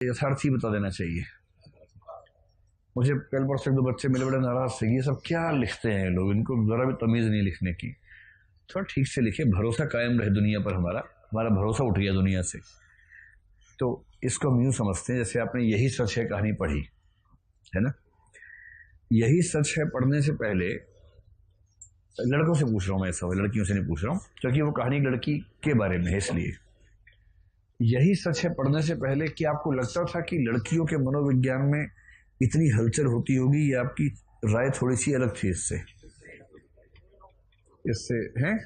यथार्थ ही बता देना चाहिए। मुझे कल परसों एक दो बच्चे मिले, बड़े नाराज थे, ये सब क्या लिखते हैं लोग, इनको जरा भी तमीज़ नहीं लिखने की। थोड़ा ठीक से लिखे, भरोसा कायम रहे दुनिया पर, हमारा भरोसा उठ गया दुनिया से। तो इसको हम यूँ समझते हैं जैसे आपने यही सच है कहानी पढ़ी है ना। यही सच है पढ़ने से पहले, लड़कों से पूछ रहा हूँ मैं, ऐसा लड़कियों से नहीं पूछ रहा हूँ, क्योंकि वो कहानी लड़की के बारे में है, इसलिए। यही सच है पढ़ने से पहले क्या आपको लगता था कि लड़कियों के मनोविज्ञान में इतनी हलचल होती होगी, या आपकी राय थोड़ी सी अलग थी इससे हैं?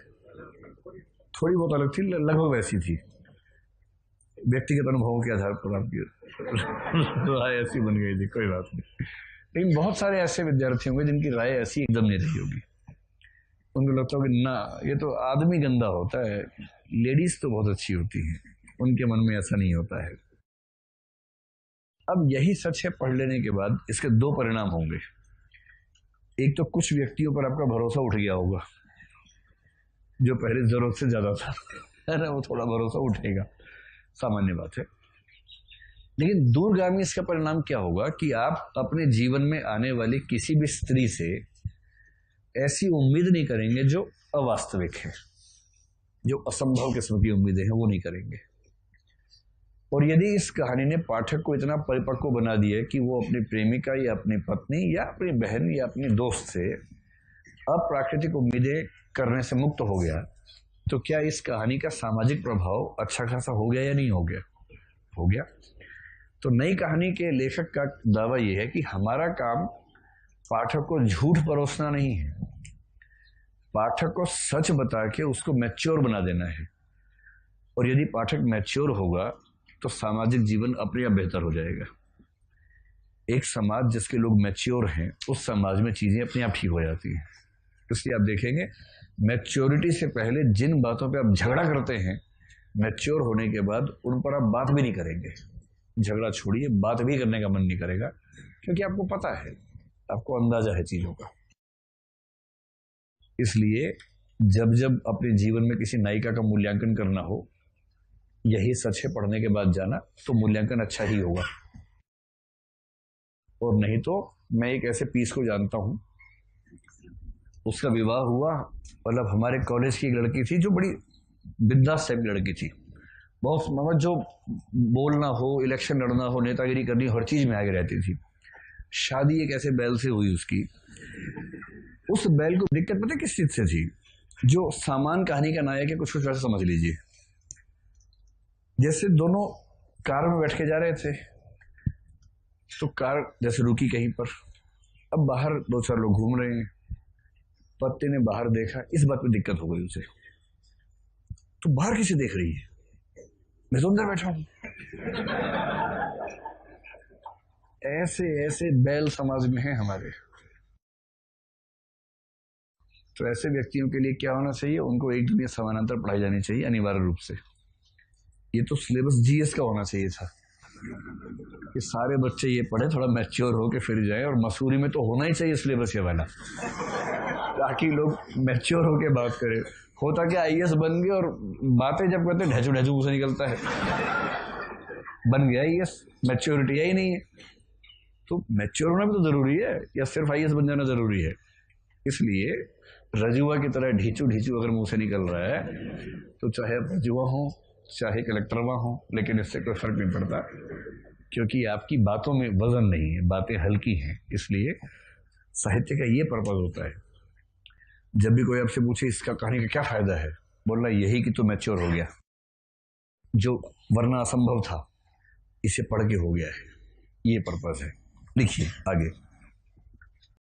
थोड़ी बहुत अलग थी, लगभग वैसी थी। व्यक्तिगत अनुभवों के आधार पर आपकी राय ऐसी बन गई थी, कोई बात नहीं। लेकिन बहुत सारे ऐसे विद्यार्थी होंगे जिनकी राय ऐसी एकदम नहीं रही होगी। उनको लगता होगा ना ये तो आदमी गंदा होता है, लेडीज तो बहुत अच्छी होती हैं, उनके मन में ऐसा नहीं होता है। अब यही सच है पढ़ लेने के बाद इसके दो परिणाम होंगे। एक तो कुछ व्यक्तियों पर आपका भरोसा उठ गया होगा, जो पहले जरूरत से ज्यादा था, है ना, वो थोड़ा भरोसा उठेगा, सामान्य बात है। लेकिन दूरगामी इसका परिणाम क्या होगा कि आप अपने जीवन में आने वाली किसी भी स्त्री से ऐसी उम्मीद नहीं करेंगे जो अवास्तविक है, जो असंभव किस्म की उम्मीदें हैं वो नहीं करेंगे। और यदि इस कहानी ने पाठक को इतना परिपक्व बना दिया कि वो अपनी प्रेमिका या अपनी पत्नी या अपनी बहन या अपने दोस्त से अप्राकृतिक उम्मीदें करने से मुक्त हो गया, तो क्या इस कहानी का सामाजिक प्रभाव अच्छा खासा हो गया या नहीं हो गया? हो गया। तो नई कहानी के लेखक का दावा यह है कि हमारा काम पाठक को झूठ परोसना नहीं है, पाठक को सच बता के उसको मैच्योर बना देना है। और यदि पाठक मैच्योर होगा तो सामाजिक जीवन अपने आप बेहतर हो जाएगा। एक समाज जिसके लोग मैच्योर हैं, उस समाज में चीजें अपने आप ठीक हो जाती हैं। इसलिए आप देखेंगे मैच्योरिटी से पहले जिन बातों पे आप झगड़ा करते हैं, मैच्योर होने के बाद उन पर आप बात भी नहीं करेंगे। झगड़ा छोड़िए, बात भी करने का मन नहीं करेगा, क्योंकि आपको पता है, आपको अंदाजा है चीजों का। इसलिए जब जब अपने जीवन में किसी नायिका का मूल्यांकन करना हो, यही सच है पढ़ने के बाद जाना, तो मूल्यांकन अच्छा ही होगा। और नहीं तो मैं एक ऐसे पीस को जानता हूं, उसका विवाह हुआ, मतलब हमारे कॉलेज की एक लड़की थी जो बड़ी बिंदास टाइप की लड़की थी, बहुत मतलब जो बोलना हो, इलेक्शन लड़ना हो, नेतागिरी करनी, हर चीज में आगे रहती थी। शादी एक ऐसे बैल से हुई उसकी। उस बैल को दिक्कत पता किस चीज से थी? जो सामान कहानी का नायक है, कुछ कुछ वैसे समझ लीजिए। जैसे दोनों कार में बैठ के जा रहे थे, तो कार जैसे रुकी कहीं पर, अब बाहर दो चार लोग घूम रहे हैं, पत्नी ने बाहर देखा, इस बात पे दिक्कत हो गई उसे, तो बाहर किसे देख रही है, मैं तो अंदर बैठा हूं। ऐसे ऐसे बैल समाज में हैं हमारे। तो ऐसे व्यक्तियों के लिए क्या होना चाहिए? उनको एक दुनिया समानांतर पढ़ाई जानी चाहिए अनिवार्य रूप से। ये तो सिलेबस जीएस का होना चाहिए था कि सारे बच्चे ये पढ़े, थोड़ा मैच्योर होके फिर जाए। और मसूरी में तो होना ही चाहिए सिलेबस ये वाला, ताकि लोग मैच्योर होके बात करें। होता क्या, आईएएस बन गए और बातें जब करते ढेचू ढेचू मुंह से निकलता है, बन गया आईएएस, मैच्योरिटी ही नहीं है। तो मैच्योर होना भी तो जरूरी है, या सिर्फ आईएएस बन जाना जरूरी है? इसलिए रजुआ की तरह ढीचू ढीचू अगर मुंह से निकल रहा है, तो चाहे रजुआ हो चाहे कलेक्टरवा हो, लेकिन इससे कोई फर्क नहीं पड़ता, क्योंकि आपकी बातों में वजन नहीं है, बातें हल्की हैं। इसलिए साहित्य का ये पर्पज होता है, जब भी कोई आपसे पूछे इसका कहानी का क्या फायदा है, बोलना यही कि तो मैच्योर हो गया, जो वरना असंभव था इसे पढ़ के हो गया है, ये पर्पज है। लिखिए आगे।